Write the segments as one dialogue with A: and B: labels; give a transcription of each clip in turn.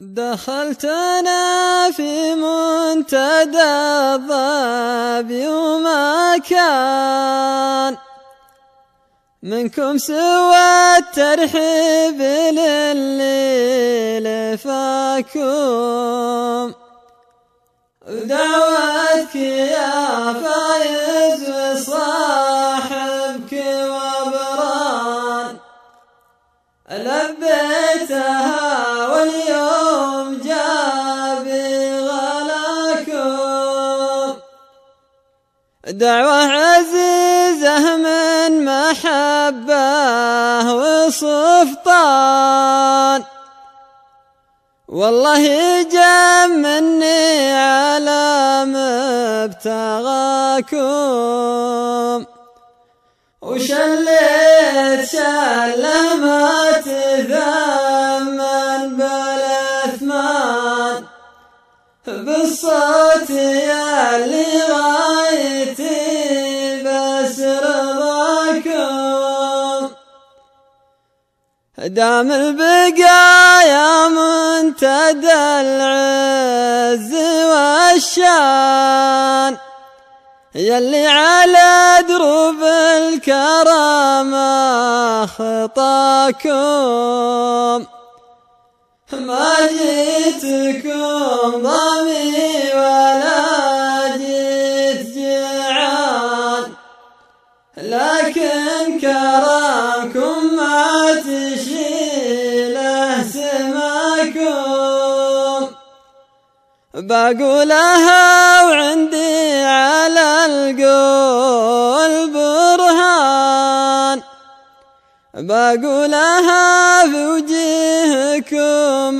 A: دخلت أنا في منتدى الظبي وما كان منكم سوى الترحيب للي لفاكم، ودعوتك يا فايز وصاحبك وبران لبيتها واليوم جابي غلاكم. دعوة عزيزة من محبة وسلطان، والله يجمعني على مبتغاكم، وشليت شله ما تثمن بالاثمان بالصوت يا اللي غايتي بس رضاكم. دام البقايا منتدى العز والشان، يلي على دروب الكرامة خطاكم، ما جيتكم ضامي ولا جيت جيعان، لكن كرامكم ما تشيله سماكم. بقولها وعندي على القول برهان، بقولها في وجيهكم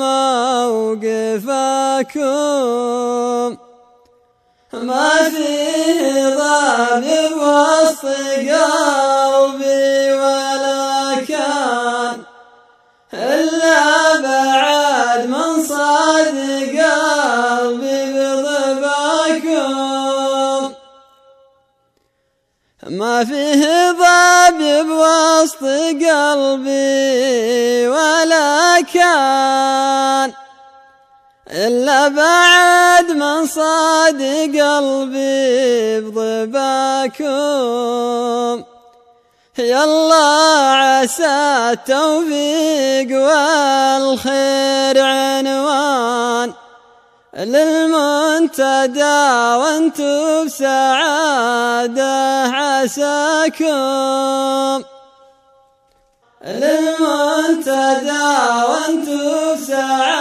A: موقفاكم، ما فيه ضابط وسط قلبي ولا كان إلا بعد من صادق قلبي بضباكم. ما فيه ضابط وسط قلبي ولا كان إلا بعد من صادق قلبي بضباكم. يالله عسى التوفيق والخير عنوان للمنتدى وانتم بسعادة عساكم، للمنتدى وانتم بسعادة